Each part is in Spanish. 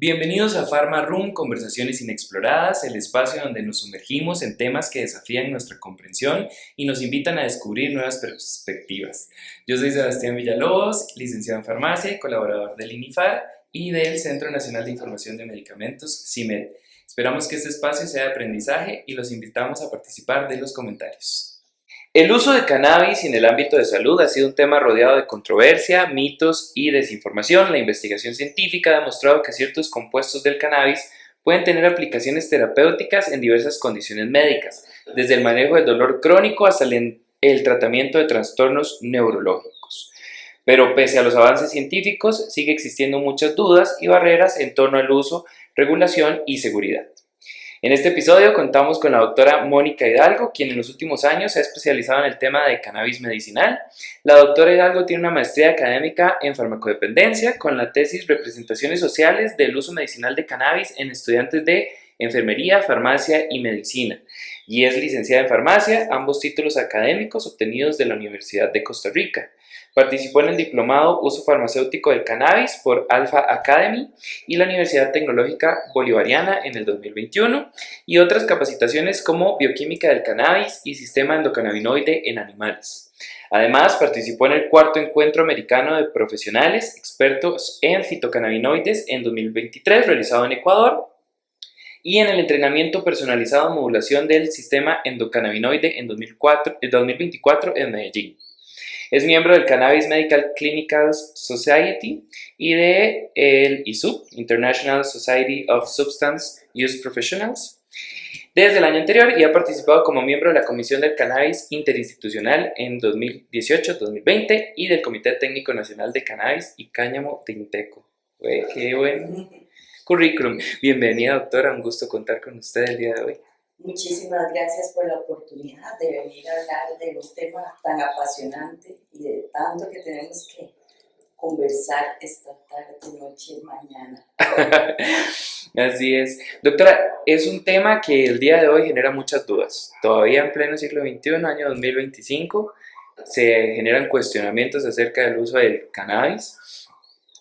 Bienvenidos a Pharma Room, Conversaciones Inexploradas, el espacio donde nos sumergimos en temas que desafían nuestra comprensión y nos invitan a descubrir nuevas perspectivas. Yo soy Sebastián Villalobos, licenciado en farmacia y colaborador del INIFAR y del Centro Nacional de Información de Medicamentos, CIMED. Esperamos que este espacio sea de aprendizaje y los invitamos a participar de los comentarios. El uso de cannabis en el ámbito de salud ha sido un tema rodeado de controversia, mitos y desinformación. La investigación científica ha demostrado que ciertos compuestos del cannabis pueden tener aplicaciones terapéuticas en diversas condiciones médicas, desde el manejo del dolor crónico hasta el tratamiento de trastornos neurológicos. Pero pese a los avances científicos, sigue existiendo muchas dudas y barreras en torno al uso, regulación y seguridad. En este episodio contamos con la doctora Mónica Hidalgo, quien en los últimos años se ha especializado en el tema de cannabis medicinal. La doctora Hidalgo tiene una maestría académica en farmacodependencia con la tesis Representaciones sociales del uso medicinal de cannabis en estudiantes de enfermería, farmacia y medicina, y es licenciada en farmacia, ambos títulos académicos obtenidos de la Universidad de Costa Rica. Participó en el diplomado Uso Farmacéutico del Cannabis por Alpha Academy y la Universidad Tecnológica Bolivariana en el 2021 y otras capacitaciones como Bioquímica del Cannabis y Sistema Endocannabinoide en Animales. Además, participó en el cuarto encuentro americano de profesionales expertos en fitocannabinoides en 2023 realizado en Ecuador y en el entrenamiento personalizado de modulación del sistema endocannabinoide en 2024 en Medellín. Es miembro del Cannabis Medical Clinical Society y de el ISUP, International Society of Substance Use Professionals, desde el año anterior y ha participado como miembro de la Comisión del Cannabis Interinstitucional en 2018-2020 y del Comité Técnico Nacional de Cannabis y Cáñamo de Inteco. ¡Qué buen currículum! Bienvenida, doctora, un gusto contar con usted el día de hoy. Muchísimas gracias por la oportunidad de venir a hablar de un tema tan apasionante y de tanto que tenemos que conversar esta tarde, noche y mañana. Así es. Doctora, es un tema que el día de hoy genera muchas dudas. Todavía en pleno siglo XXI, año 2025, se generan cuestionamientos acerca del uso del cannabis.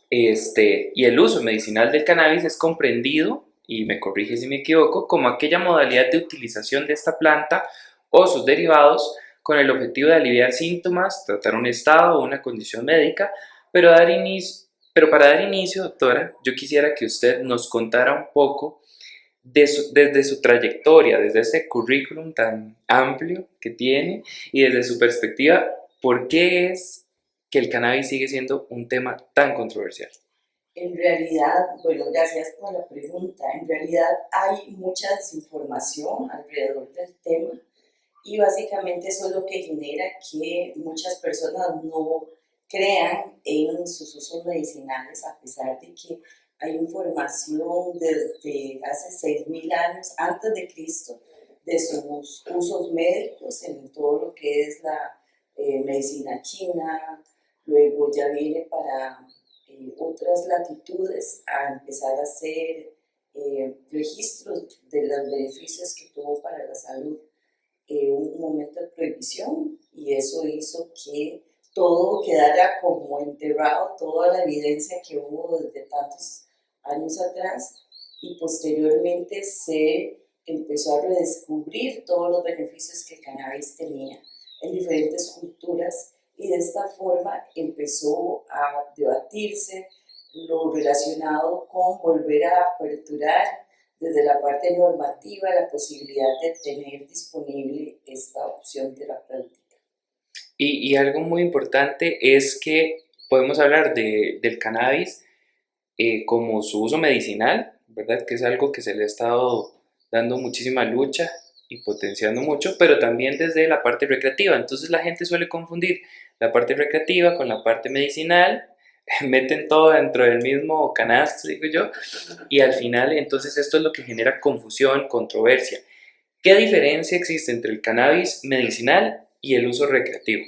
Y el uso medicinal del cannabis es comprendido, y me corrige si me equivoco, como aquella modalidad de utilización de esta planta o sus derivados con el objetivo de aliviar síntomas, tratar un estado o una condición médica, pero para dar inicio, doctora, yo quisiera que usted nos contara un poco desde su trayectoria, desde este currículum tan amplio que tiene y desde su perspectiva, ¿por qué es que el cannabis sigue siendo un tema tan controversial? En realidad, bueno, gracias por la pregunta. En realidad hay mucha desinformación alrededor del tema y básicamente eso es lo que genera que muchas personas no crean en sus usos medicinales, a pesar de que hay información desde hace 6.000 años antes de Cristo de sus usos médicos en todo lo que es la medicina china. Luego ya viene para otras latitudes a empezar a hacer registros de los beneficios que tuvo para la salud. Un momento de prohibición y eso hizo que todo quedara como enterrado, toda la evidencia que hubo desde tantos años atrás, y posteriormente se empezó a redescubrir todos los beneficios que el cannabis tenía en diferentes culturas, y de esta forma empezó a debatirse lo relacionado con volver a aperturar desde la parte normativa la posibilidad de tener disponible esta opción terapéutica. Y algo muy importante es que podemos hablar del cannabis como su uso medicinal, ¿verdad? Que es algo que se le ha estado dando muchísima lucha y potenciando mucho, pero también desde la parte recreativa. Entonces la gente suele confundir la parte recreativa con la parte medicinal, meten todo dentro del mismo canasto, digo yo, y al final entonces esto es lo que genera confusión, controversia. ¿Qué diferencia existe entre el cannabis medicinal y el uso recreativo?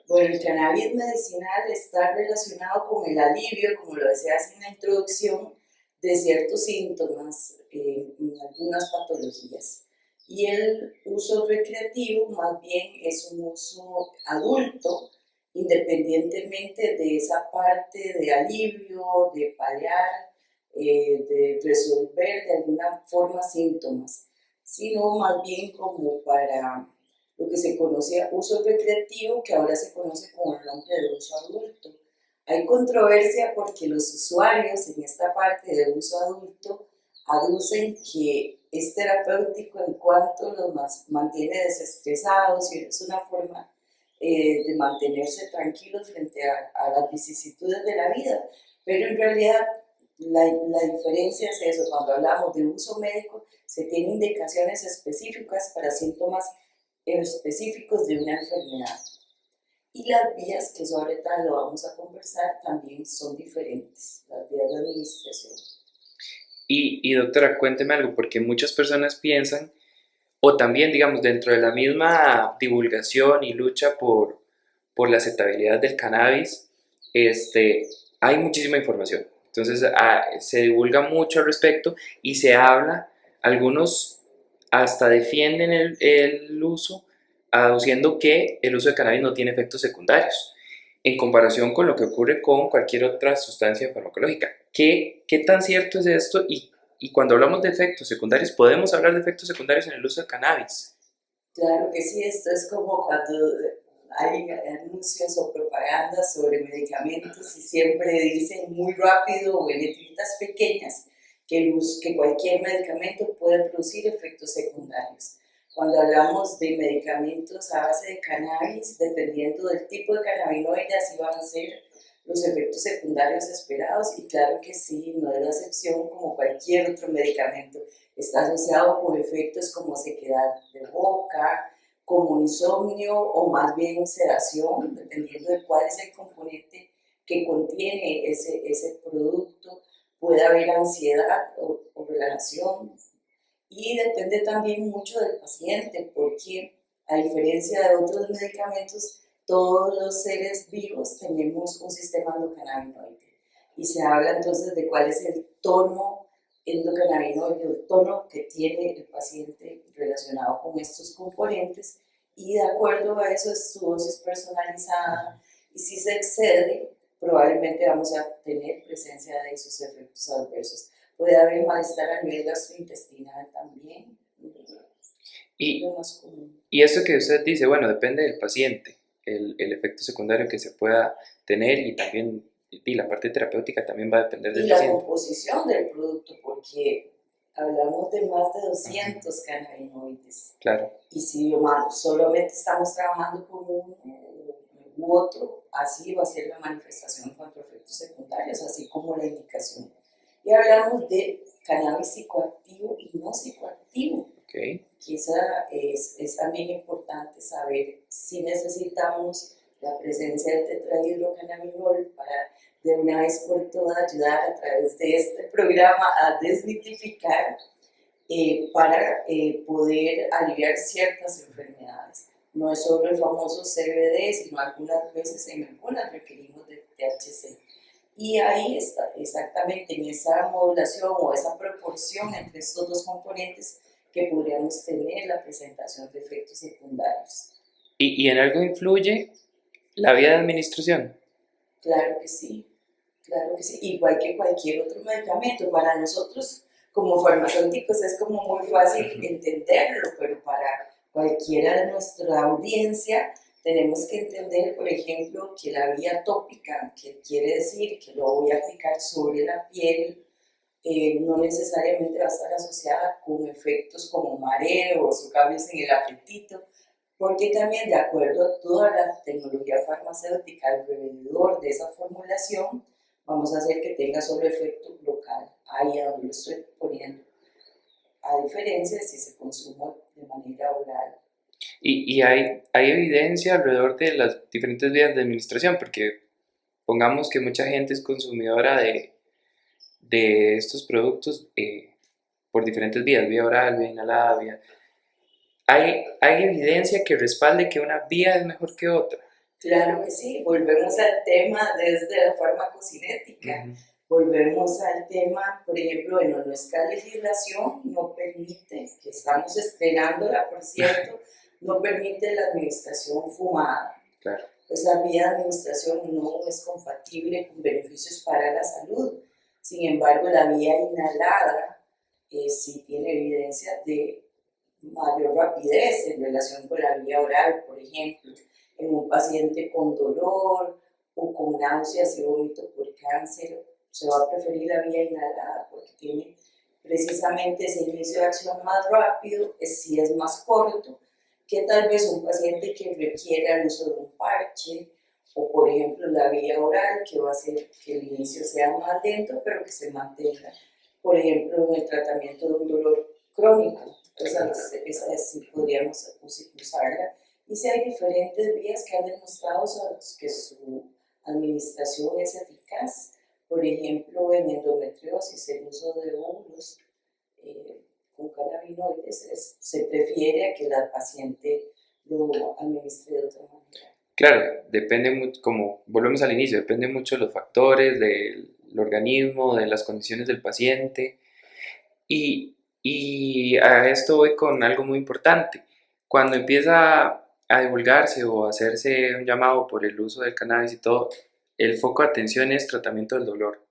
Bueno, el cannabis medicinal está relacionado con el alivio, como lo decías en la introducción, de ciertos síntomas en algunas patologías. Y el uso recreativo más bien es un uso adulto, independientemente de esa parte de alivio, de paliar de resolver de alguna forma síntomas, sino más bien como para lo que se conocía uso recreativo, que ahora se conoce como el nombre de uso adulto. Hay controversia porque los usuarios en esta parte de uso adulto aducen que es terapéutico en cuanto los mantiene desestresados y es una forma de mantenerse tranquilos frente a las vicisitudes de la vida. Pero en realidad la diferencia es eso, cuando hablamos de uso médico se tienen indicaciones específicas para síntomas específicos de una enfermedad. Y las vías, que eso ahorita lo vamos a conversar, también son diferentes, las vías de administración. Y doctora, cuénteme algo, porque muchas personas piensan, o también, digamos, dentro de la misma divulgación y lucha por la aceptabilidad del cannabis, hay muchísima información. Entonces, se divulga mucho al respecto y se habla, algunos hasta defienden el uso, aduciendo que el uso de cannabis no tiene efectos secundarios, en comparación con lo que ocurre con cualquier otra sustancia farmacológica. ¿Qué tan cierto es esto? Y cuando hablamos de efectos secundarios, ¿podemos hablar de efectos secundarios en el uso de cannabis? Claro que sí, esto es como cuando hay anuncios o propagandas sobre medicamentos y siempre dicen muy rápido o en letritas pequeñas que cualquier medicamento puede producir efectos secundarios. Cuando hablamos de medicamentos a base de cannabis, dependiendo del tipo de cannabinoide, así van a ser los efectos secundarios esperados y claro que sí, no es la excepción como cualquier otro medicamento. Está asociado con efectos como sequedad de boca, como insomnio o más bien sedación, dependiendo de cuál es el componente que contiene ese producto. Puede haber ansiedad o relajación y depende también mucho del paciente, porque a diferencia de otros medicamentos, todos los seres vivos tenemos un sistema endocannabinoide y se habla entonces de cuál es el tono endocannabinoide, el tono que tiene el paciente relacionado con estos componentes y de acuerdo a eso es su dosis personalizada y si se excede probablemente vamos a tener presencia de esos efectos adversos. Puede haber malestar a nivel gastrointestinal también, es Y, lo más común. y eso que usted dice, bueno, depende del paciente, el efecto secundario que se pueda tener y también y la parte terapéutica también va a depender Y del la paciente. composición del producto, porque hablamos de más de Ajá, 200 cannabinoides. claro. Y si solamente estamos trabajando con uno u otro, así va a ser la manifestación en cuanto a efectos secundarios, así como la indicación. Y hablamos de cannabis psicoactivo y no psicoactivo. Okay. Quizá es también importante saber si necesitamos la presencia del tetrahidrocannabinol para de una vez por todas ayudar a través de este programa a desmitificar para poder aliviar ciertas enfermedades. No es solo el famoso CBD, sino algunas veces en algunas requerimos de THC. Y ahí está, exactamente en esa modulación o esa proporción entre estos dos componentes que podríamos tener la presentación de efectos secundarios. ¿Y en algo influye la vía de administración? Claro que sí, igual que cualquier otro medicamento. Para nosotros como farmacéuticos es como muy fácil entenderlo, pero para cualquiera de nuestra audiencia tenemos que entender, por ejemplo, que la vía tópica, que quiere decir que lo voy a aplicar sobre la piel, no necesariamente va a estar asociada con efectos como mareos o cambios en el apetito, porque también de acuerdo a toda la tecnología farmacéutica alrededor de esa formulación, vamos a hacer que tenga solo efecto local, ahí a donde lo estoy poniendo, a diferencia de si se consume de manera oral. Y hay evidencia alrededor de las diferentes vías de administración, porque pongamos que mucha gente es consumidora de estos productos por diferentes vías, vía oral, vía inhalada, vía... ¿Hay evidencia que respalde que una vía es mejor que otra? Claro que sí, volvemos al tema desde la farmacocinética. Ujú. Volvemos al tema, por ejemplo, bueno, nuestra legislación no permite, que estamos estrenándola, por cierto, no permite la administración fumada. Claro. Esa vía de administración no es compatible con beneficios para la salud. Sin embargo, la vía inhalada sí tiene evidencia de mayor rapidez en relación con la vía oral, por ejemplo, en un paciente con dolor o con náuseas y vómito por cáncer, se va a preferir la vía inhalada porque tiene precisamente ese inicio de acción más rápido, sí es más corto que tal vez un paciente que requiera el uso de un parche o por ejemplo la vía oral que va a hacer que el inicio sea más lento pero que se mantenga, por ejemplo, en el tratamiento de un dolor crónico. Esa sí podríamos usarla. Y si hay diferentes vías que han demostrado que su administración es eficaz, por ejemplo, en endometriosis, el uso de óvulos con cannabinoides se prefiere a que la paciente lo administre de otra manera. Claro, depende mucho, como volvemos al inicio, depende mucho de los factores, del organismo, de las condiciones del paciente. Y a esto voy con algo muy importante. Cuando empieza a divulgarse o a hacerse un llamado por el uso del cannabis y todo, el foco de atención es tratamiento del dolor.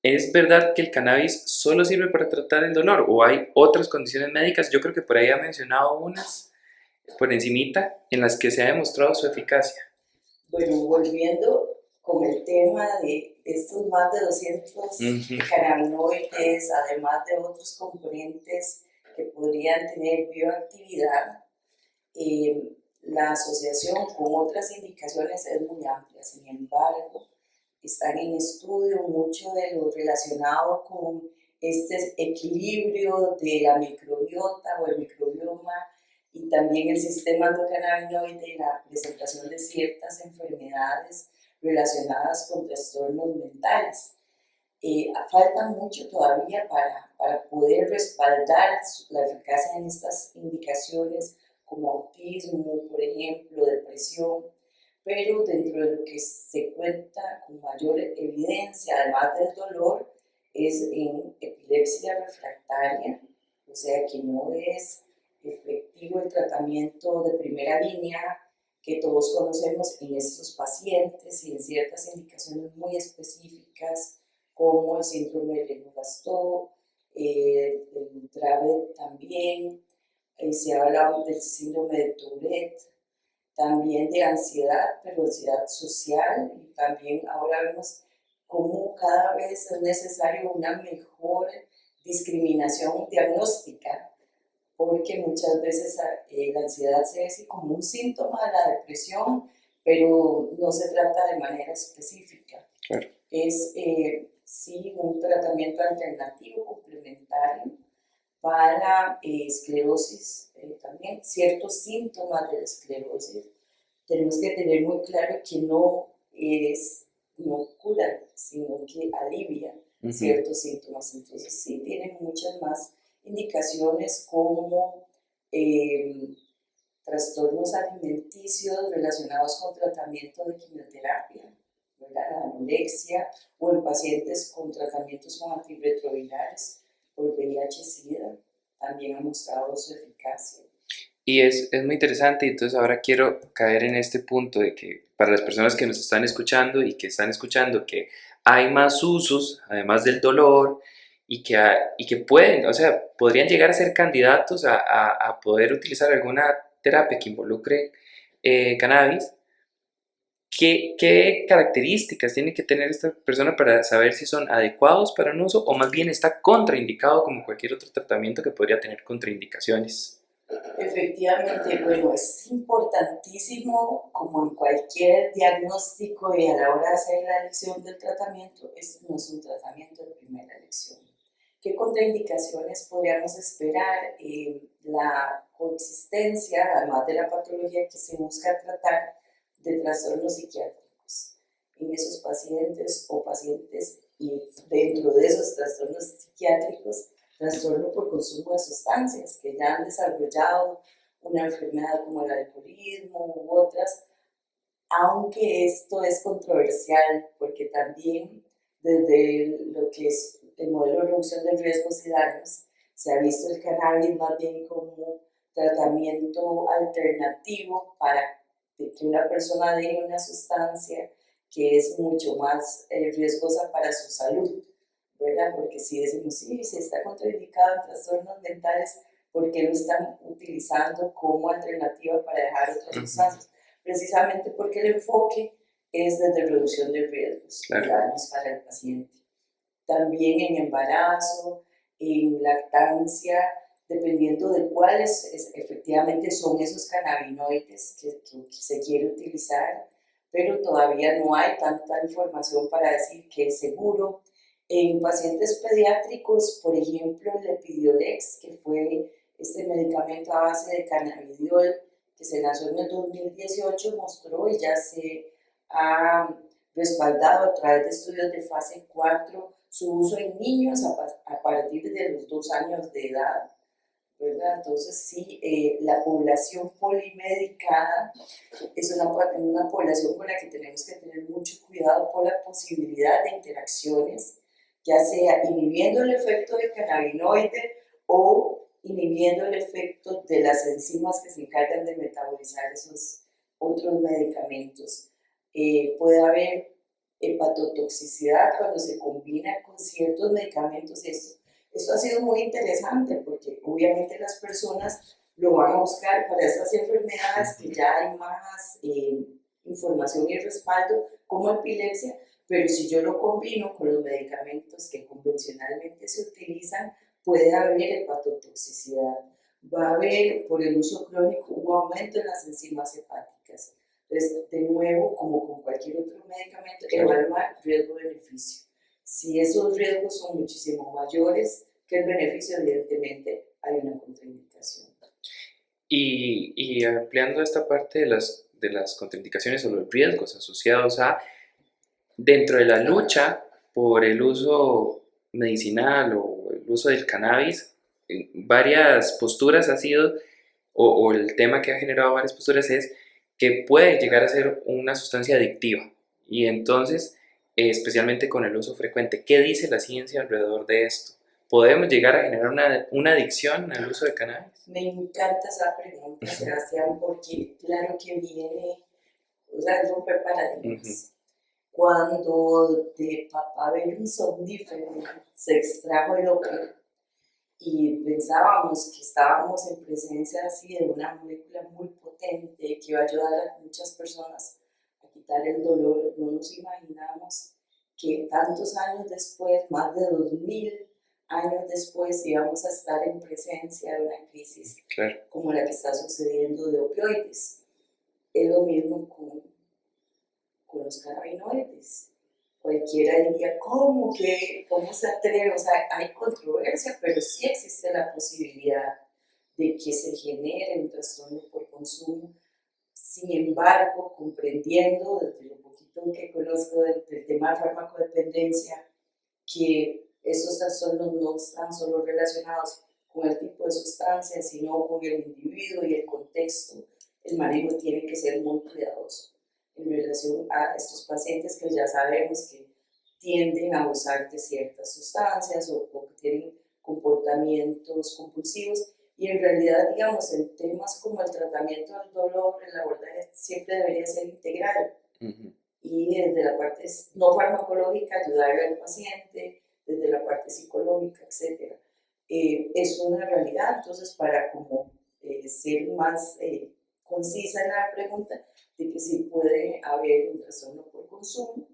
¿Es verdad que el cannabis solo sirve para tratar el dolor o hay otras condiciones médicas? Yo creo que por ahí ha mencionado unas por encimita en las que se ha demostrado su eficacia. Bueno, volviendo con el tema de estos más de 200 cannabinoides, además de otros componentes que podrían tener bioactividad, la asociación con otras indicaciones es muy amplia. Sin embargo, están en estudio mucho de lo relacionado con este equilibrio de la microbiota o el microbioma y también el sistema endocannabinoide y la presentación de ciertas enfermedades relacionadas con trastornos mentales. Falta mucho todavía para poder respaldar la eficacia en estas indicaciones como autismo, por ejemplo, depresión, pero dentro de lo que se cuenta con mayor evidencia, además del dolor, es en epilepsia refractaria, o sea que no es efectivo el tratamiento de primera línea que todos conocemos en estos pacientes y en ciertas indicaciones muy específicas como el síndrome de Lennox-Gastaut, el Dravet también, se habla del síndrome de Tourette, también de ansiedad, pero ansiedad social, y también ahora vemos cómo cada vez es necesario una mejor discriminación diagnóstica, porque muchas veces la ansiedad se ve como un síntoma de la depresión, pero no se trata de manera específica. Claro. Es sí un tratamiento alternativo complementario para esclerosis, también ciertos síntomas de la esclerosis. Tenemos que tener muy claro que no cura, sino que alivia ciertos síntomas. Entonces sí tienen muchas más indicaciones como trastornos alimenticios relacionados con tratamiento de quimioterapia, ¿verdad? La anorexia, o en pacientes con tratamientos con antirretrovirales por VIH-Sida, también ha mostrado su eficacia. Y es muy interesante, y entonces ahora quiero caer en este punto de que para las personas que nos están escuchando y que están escuchando que hay más usos, además del dolor, y que pueden, o sea, podrían llegar a ser candidatos a poder utilizar alguna terapia que involucre cannabis. ¿Qué características tiene que tener esta persona para saber si son adecuados para un uso o más bien está contraindicado como cualquier otro tratamiento que podría tener contraindicaciones? Efectivamente, bueno, es importantísimo, como en cualquier diagnóstico y a la hora de hacer la elección del tratamiento, no es un tratamiento de primera elección. ¿Qué contraindicaciones podríamos esperar? La coexistencia, además de la patología que se busca tratar, de trastornos psiquiátricos en esos pacientes o pacientes, y dentro de esos trastornos psiquiátricos, trastorno por consumo de sustancias que ya han desarrollado una enfermedad como el alcoholismo u otras, aunque esto es controversial porque también desde lo que es el modelo de reducción de riesgos y daños se ha visto el cannabis más bien como tratamiento alternativo para que una persona deje una sustancia que es mucho más riesgosa para su salud, ¿verdad? Porque si decimos, sí, se está contraindicado en trastornos mentales, ¿por qué lo están utilizando como alternativa para dejar otras sustancias? Precisamente porque el enfoque es desde reducción de riesgos y daños para el paciente. También en embarazo, en lactancia, dependiendo de cuáles efectivamente son esos cannabinoides que se quiere utilizar, pero todavía no hay tanta información para decir que es seguro. En pacientes pediátricos, por ejemplo, el Epidiolex, que fue este medicamento a base de cannabidiol que se lanzó en el 2018, mostró y ya se ha respaldado a través de estudios de fase 4 su uso en niños a partir de los 2 años de edad, ¿verdad? Entonces sí, la población polimedicada es una población con la que tenemos que tener mucho cuidado por la posibilidad de interacciones, ya sea inhibiendo el efecto del cannabinoide o inhibiendo el efecto de las enzimas que se encargan de metabolizar esos otros medicamentos. Puede haber hepatotoxicidad cuando se combina con ciertos medicamentos. Esto ha sido muy interesante porque obviamente las personas lo van a buscar para estas enfermedades que ya hay más información y respaldo, como epilepsia, pero si yo lo combino con los medicamentos que convencionalmente se utilizan, puede haber hepatotoxicidad. Va a haber, por el uso crónico, un aumento en las enzimas hepáticas. Entonces, de nuevo, como con cualquier otro medicamento, evaluar riesgo-beneficio. Si esos riesgos son muchísimo mayores que el beneficio, evidentemente hay una contraindicación. Y ampliando esta parte de las contraindicaciones o los riesgos asociados a, dentro de la lucha por el uso medicinal o el uso del cannabis, varias posturas ha sido, o el tema que ha generado varias posturas es que puede llegar a ser una sustancia adictiva. Y entonces, especialmente con el uso frecuente, ¿qué dice la ciencia alrededor de esto? ¿Podemos llegar a generar una adicción al uso de cannabis? Me encanta esa pregunta, Sebastián, porque claro que viene, o sea, romper paradigmas. Cuando de papá ver un somnífero se extrajo el opio y pensábamos que estábamos en presencia así de una molécula muy potente que iba a ayudar a muchas personas a quitar el dolor, no nos imaginamos que tantos años después, más de 2000 años después, íbamos a estar en presencia de una crisis como la que está sucediendo de opioides. Es lo mismo con los cannabinoides. Cualquiera diría, ¿cómo se atreve? O sea, hay controversia, pero sí existe la posibilidad de que se genere un trastorno por consumo. Sin embargo, comprendiendo desde lo poquito que conozco del tema de farmacodependencia, que esos trastornos no están solo relacionados con el tipo de sustancia, sino con el individuo y el contexto, el manejo tiene que ser muy cuidadoso en relación a estos pacientes que ya sabemos que tienden a abusar de ciertas sustancias o que tienen comportamientos compulsivos y en realidad, digamos, en temas como el tratamiento del dolor, el abordaje siempre debería ser integral y desde la parte no farmacológica ayudarle al paciente, desde la parte psicológica, etc. Es una realidad, entonces para como ser más concisa en la pregunta, de que sí puede haber un trastorno por consumo.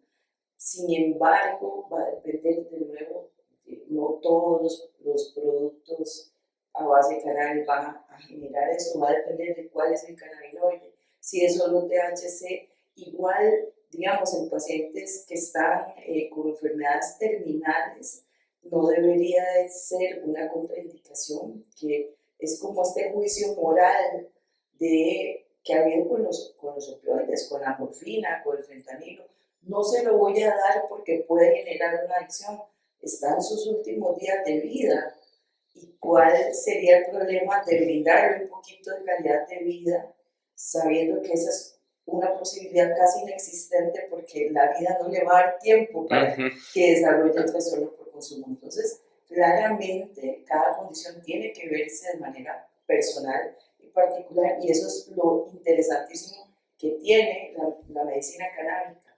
Sin embargo, va a depender de nuevo, no todos los productos a base de cannabis van a generar eso, va a depender de cuál es el cannabinoide. Si es solo THC, igual, digamos, en pacientes que están con enfermedades terminales, no debería de ser una contraindicación, que es como este juicio moral de que ha habido con los opioides, con la morfina, con el fentanilo. No se lo voy a dar porque puede generar una adicción. Está en sus últimos días de vida. ¿Y cuál sería el problema de brindarle un poquito de calidad de vida, sabiendo que esa es una posibilidad casi inexistente porque la vida no le va a dar tiempo para que desarrolle el trastorno por consumo? Entonces, claramente, cada condición tiene que verse de manera personal y particular, y eso es lo interesantísimo que tiene la medicina canábica,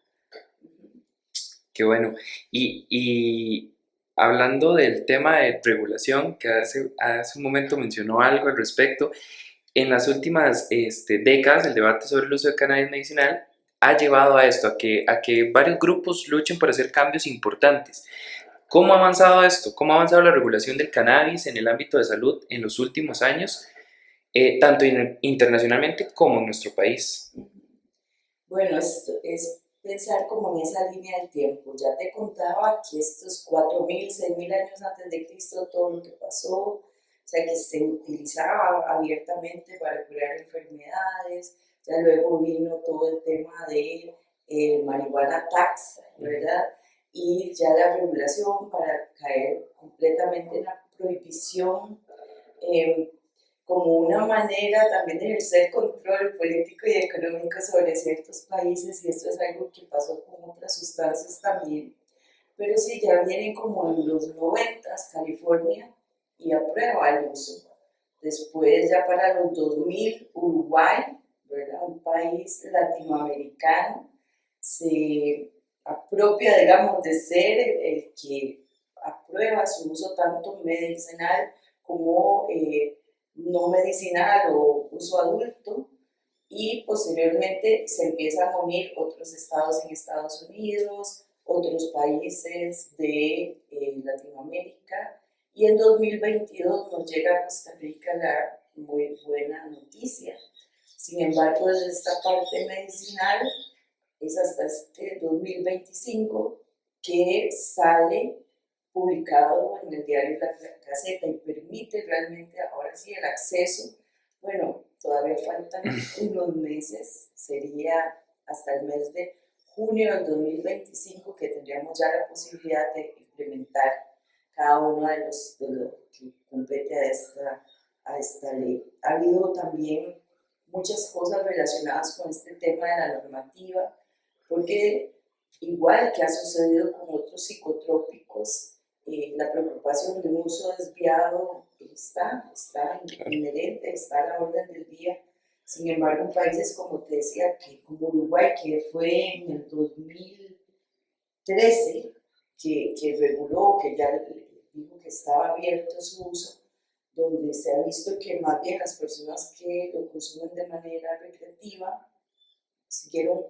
Qué bueno. Y hablando del tema de regulación, que hace un momento mencionó algo al respecto, en las últimas décadas el debate sobre el uso de cannabis medicinal ha llevado a esto, a que varios grupos luchen por hacer cambios importantes. ¿Cómo ha avanzado esto? ¿Cómo ha avanzado la regulación del cannabis en el ámbito de salud en los últimos años, tanto internacionalmente como en nuestro país? Bueno, es pensar como en esa línea del tiempo. Ya te contaba que estos 4.000, 6.000 años antes de Cristo, todo lo que pasó, o sea, que se utilizaba abiertamente para curar enfermedades. Ya luego vino todo el tema de marihuana tax, ¿verdad? Y ya la regulación para caer completamente en la prohibición. eh, Como una manera también de ejercer control político y económico sobre ciertos países, y esto es algo que pasó con otras sustancias también. Pero sí, ya vienen como en los 90 California y aprueba el uso. Después, ya para los 2000 Uruguay, ¿verdad? Un país latinoamericano, se apropia, digamos, de ser el que aprueba su uso tanto medicinal como no medicinal o uso adulto, y posteriormente se empiezan a unir otros estados en Estados Unidos, otros países de Latinoamérica, y en 2022 nos llega a Costa Rica la muy buena noticia. Sin embargo, desde esta parte medicinal es hasta este 2025 que sale publicado en el diario La Gaceta y permite realmente ahora sí el acceso. Bueno, todavía faltan unos meses, sería hasta el mes de junio del 2025 que tendríamos ya la posibilidad de implementar cada uno de los que compete a esta ley. Ha habido también muchas cosas relacionadas con este tema de la normativa, porque igual que ha sucedido con otros psicotrópicos, la preocupación de un uso desviado está inherente, está a la orden del día. Sin embargo, en países como te decía, como Uruguay, que fue en el 2013 que reguló, que ya dijo que estaba abierto su uso, donde se ha visto que más bien las personas que lo consumen de manera recreativa siguieron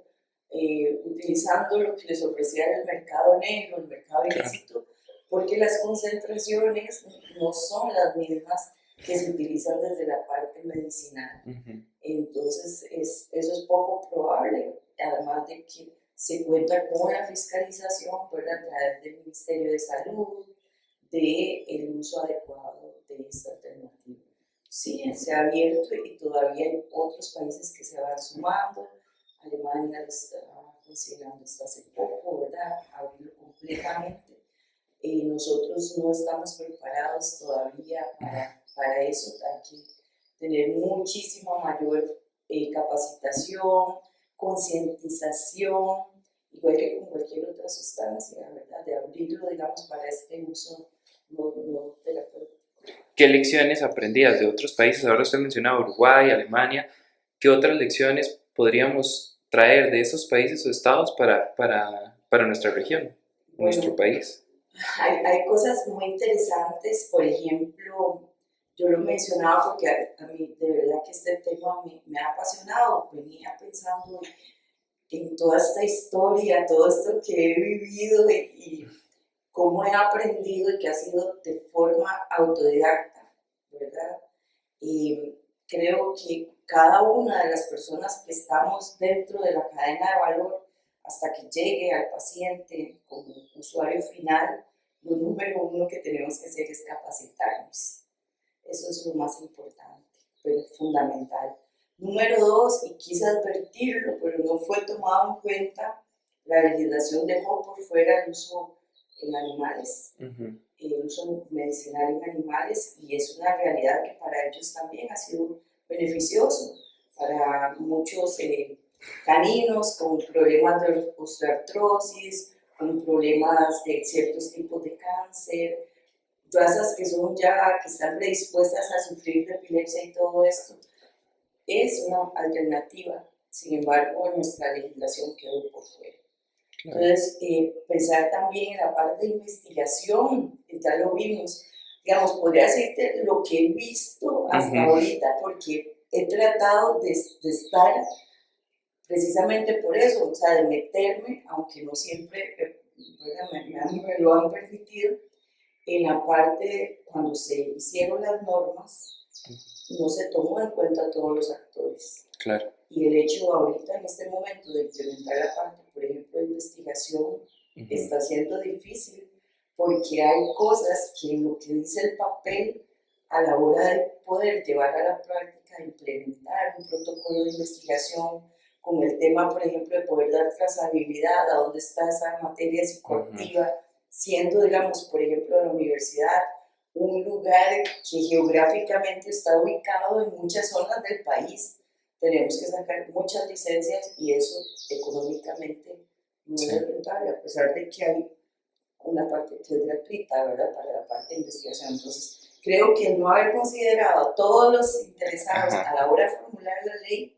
utilizando lo que les ofrecía el mercado negro, el mercado Claro. ilícito, porque las concentraciones no son las mismas que se utilizan desde la parte medicinal. Ujú. Entonces, eso es poco probable, además de que se cuenta con la fiscalización, ¿verdad? A través del Ministerio de Salud, del uso adecuado de esta alternativa. Sí, se ha abierto y todavía hay otros países que se van sumando. Alemania lo está considerando hasta hace poco, ¿verdad? Abrirlo completamente. Nosotros no estamos preparados todavía para eso. Hay que tener muchísima mayor capacitación, concientización, igual que con cualquier otra sustancia, ¿verdad? De abrirlo, digamos, para este uso no terapéutico. ¿Qué lecciones aprendidas de otros países? Ahora usted mencionaba Uruguay, Alemania. ¿Qué otras lecciones podríamos traer de esos países o estados para nuestra región, nuestro Bueno, país? hay cosas muy interesantes, por ejemplo, yo lo mencionaba porque a mí de verdad que este tema me ha apasionado, venía pensando en toda esta historia, todo esto que he vivido y cómo he aprendido y que ha sido de forma autodidacta, ¿verdad? Y creo que cada una de las personas que estamos dentro de la cadena de valor hasta que llegue al paciente como usuario final, lo número uno que tenemos que hacer es capacitarnos. Eso es lo más importante, pero fundamental. Número dos, y quise advertirlo, pero no fue tomado en cuenta, la legislación dejó por fuera el uso en animales, Ujú. el uso medicinal en animales, y es una realidad que para ellos también ha sido beneficioso. Para muchos caninos con problemas de osteoartrosis, con problemas de ciertos tipos de cáncer, razas que son ya, que están predispuestas a sufrir de epilepsia y todo esto, es una alternativa. Sin embargo, nuestra legislación quedó por fuera. claro. Entonces, pensar también en la parte de investigación, ya lo vimos, digamos, podría decirte lo que he visto hasta Ujú, ahorita, porque he tratado de estar precisamente por eso, o sea, de meterme, aunque no siempre ¿verdad? Me lo han permitido, en la parte, cuando se hicieron las normas, no se tomó en cuenta a todos los actores. claro. Y el hecho ahorita, en este momento, de implementar la parte, por ejemplo, de investigación, Ujú, está siendo difícil porque hay cosas que en lo que dice el papel, a la hora de poder llevar a la práctica, implementar un protocolo de investigación, con el tema, por ejemplo, de poder dar trazabilidad a dónde está esa materia ujú, psicoactiva, siendo, digamos, por ejemplo, la universidad un lugar que geográficamente está ubicado en muchas zonas del país. Tenemos que sacar muchas licencias y eso económicamente no sí, es rentable, a pesar de que hay una parte que es gratuita, ¿verdad? Para la parte de investigación. Entonces, creo que el no haber considerado a todos los interesados ajá, a la hora de formular la ley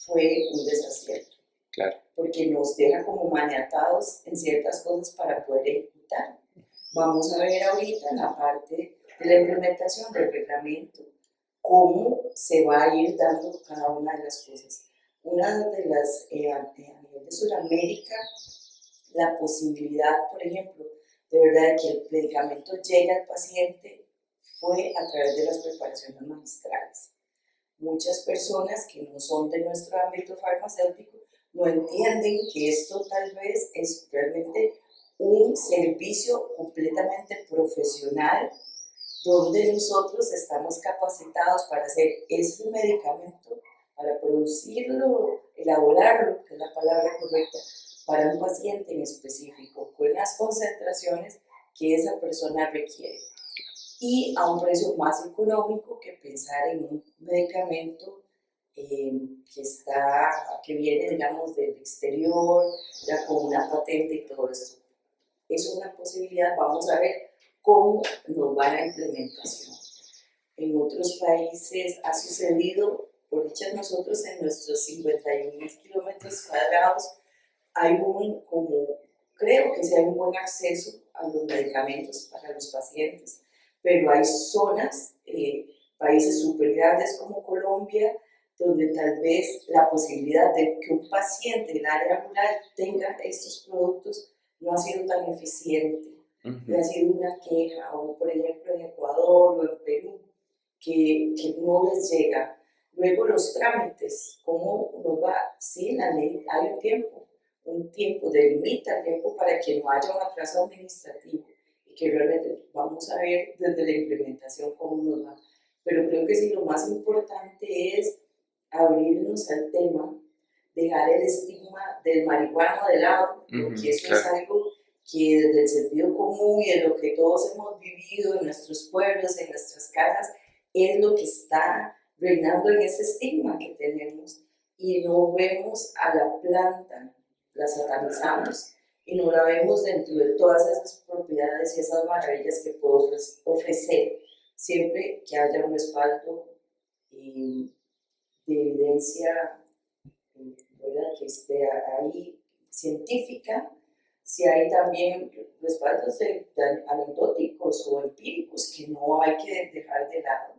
fue un desacierto, claro. porque nos deja como maniatados en ciertas cosas para poder ejecutar. Vamos a ver ahorita en la parte de la implementación del reglamento cómo se va a ir dando cada una de las cosas. Una de las, a nivel de Sudamérica, la posibilidad, por ejemplo, de verdad de que el medicamento llegue al paciente fue a través de las preparaciones magistrales. Muchas personas que no son de nuestro ámbito farmacéutico no entienden que esto tal vez es realmente un servicio completamente profesional donde nosotros estamos capacitados para hacer ese medicamento, para producirlo, elaborarlo, que es la palabra correcta, para un paciente en específico, con las concentraciones que esa persona requiere y a un precio más económico que pensar en un medicamento que viene, digamos, del exterior, ya con una patente y todo esto. Es una posibilidad, vamos a ver cómo nos va la implementación. En otros países ha sucedido, por dicha nosotros en nuestros 51.000 kilómetros cuadrados, hay como, creo que sí hay un buen acceso a los medicamentos para los pacientes, pero hay zonas, países súper grandes como Colombia, donde tal vez la posibilidad de que un paciente del área rural tenga estos productos no ha sido tan eficiente. Y Ujú, ha sido una queja, o por ejemplo en Ecuador o en Perú, que no les llega. Luego los trámites, ¿cómo nos va? Sí, la ley, hay un tiempo, delimita el tiempo para que no haya un atraso administrativo y que realmente vamos a ver desde la implementación cómo nos va. Pero creo que sí, lo más importante es abrirnos al tema, dejar el estigma del marihuana de lado, porque ujú, eso es claro. algo que desde el sentido común y de lo que todos hemos vivido en nuestros pueblos, en nuestras casas, es lo que está reinando en ese estigma que tenemos y no vemos a la planta, la satanizamos y no la vemos dentro de todas esas propiedades y esas maravillas que puede ofrecer siempre que haya un respaldo de evidencia ¿verdad? Que esté ahí científica, si hay también respaldos anecdóticos o empíricos que no hay que dejar de lado,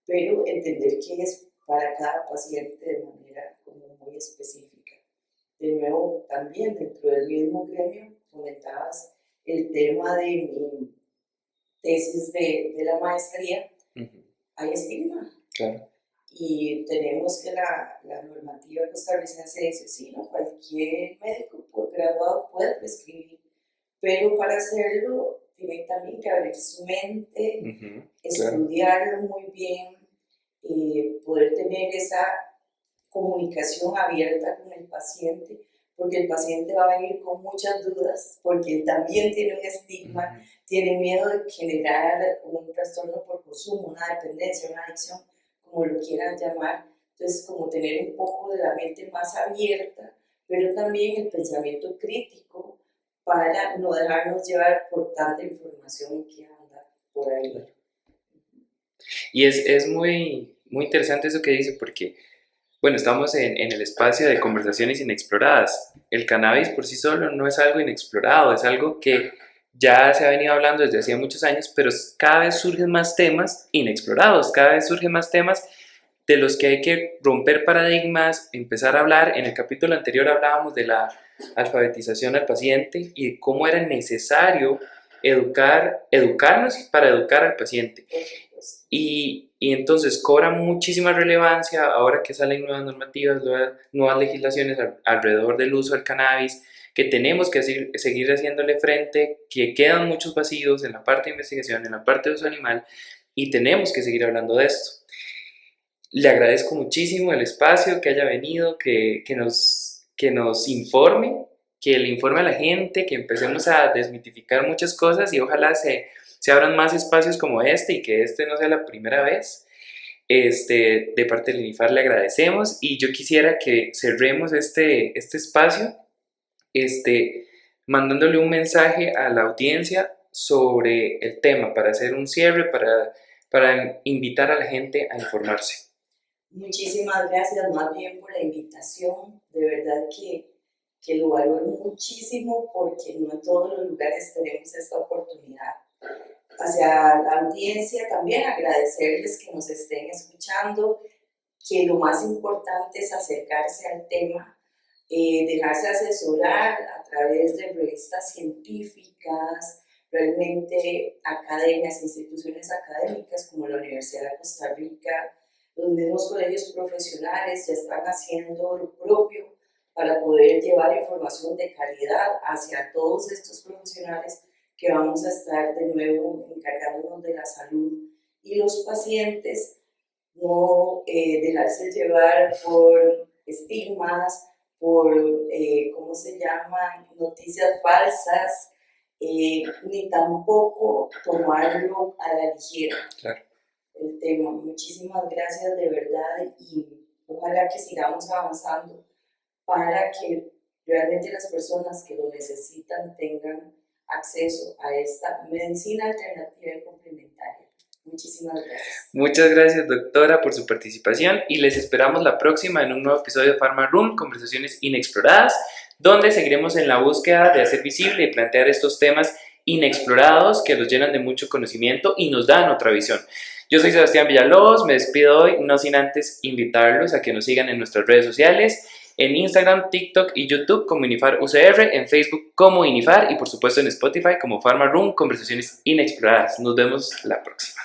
pero entender que es para cada paciente de manera como muy específica. De nuevo, también dentro del mismo gremio comentabas el tema de mi tesis de la maestría, Ujú, hay estigma. claro. Y tenemos que la normativa costarricense dice, sí, ¿no? Cualquier médico graduado puede prescribir, pero para hacerlo tiene también que abrir su mente, Ujú, claro. estudiarlo muy bien, poder tener esa comunicación abierta con el paciente, porque el paciente va a venir con muchas dudas, porque él también tiene un estigma, Ujú, tiene miedo de generar un trastorno por consumo, una dependencia, una adicción, como lo quieran llamar. Entonces, como tener un poco de la mente más abierta, pero también el pensamiento crítico para no dejarnos llevar por tanta información que anda por ahí. claro. Y es muy, muy interesante eso que dice, porque Bueno, estamos en el espacio de conversaciones inexploradas. El cannabis por sí solo no es algo inexplorado, es algo que ya se ha venido hablando desde hacía muchos años, pero cada vez surgen más temas inexplorados, cada vez surgen más temas de los que hay que romper paradigmas, empezar a hablar. En el capítulo anterior hablábamos de la alfabetización al paciente y de cómo era necesario educarnos para educar al paciente. Y entonces cobra muchísima relevancia ahora que salen nuevas normativas, nuevas legislaciones alrededor del uso del cannabis, que tenemos que seguir haciéndole frente, que quedan muchos vacíos en la parte de investigación, en la parte de uso animal, y tenemos que seguir hablando de esto. Le agradezco muchísimo el espacio, que haya venido, que nos informe, que le informe a la gente, que empecemos a desmitificar muchas cosas y ojalá se abran más espacios como este y que este no sea la primera vez. De parte del INIFAR le agradecemos y yo quisiera que cerremos este espacio mandándole un mensaje a la audiencia sobre el tema para hacer un cierre, para invitar a la gente a informarse. Muchísimas gracias más bien por la invitación, de verdad que lo valoro muchísimo porque no en todos los lugares tenemos esta oportunidad. Hacia la audiencia también agradecerles que nos estén escuchando, que lo más importante es acercarse al tema, dejarse asesorar a través de revistas científicas, realmente academias, instituciones académicas como la Universidad de Costa Rica, los mismos colegios profesionales ya están haciendo lo propio para poder llevar información de calidad hacia todos estos profesionales que vamos a estar de nuevo encargándonos de la salud y los pacientes, no dejarse llevar por estigmas, por, ¿cómo se llaman?, noticias falsas, ni tampoco tomarlo a la ligera. Claro. El tema. Muchísimas gracias de verdad y ojalá que sigamos avanzando para que realmente las personas que lo necesitan tengan acceso a esta medicina alternativa y complementaria. Muchísimas gracias. Muchas gracias, doctora, por su participación y les esperamos la próxima en un nuevo episodio de Pharma Room, Conversaciones Inexploradas, donde seguiremos en la búsqueda de hacer visible y plantear estos temas inexplorados que los llenan de mucho conocimiento y nos dan otra visión. Yo soy Sebastián Villalobos, me despido hoy, no sin antes invitarlos a que nos sigan en nuestras redes sociales, en Instagram, TikTok y YouTube como INIFAR UCR, en Facebook como INIFAR y por supuesto en Spotify como Pharma Room, Conversaciones Inexploradas. Nos vemos la próxima.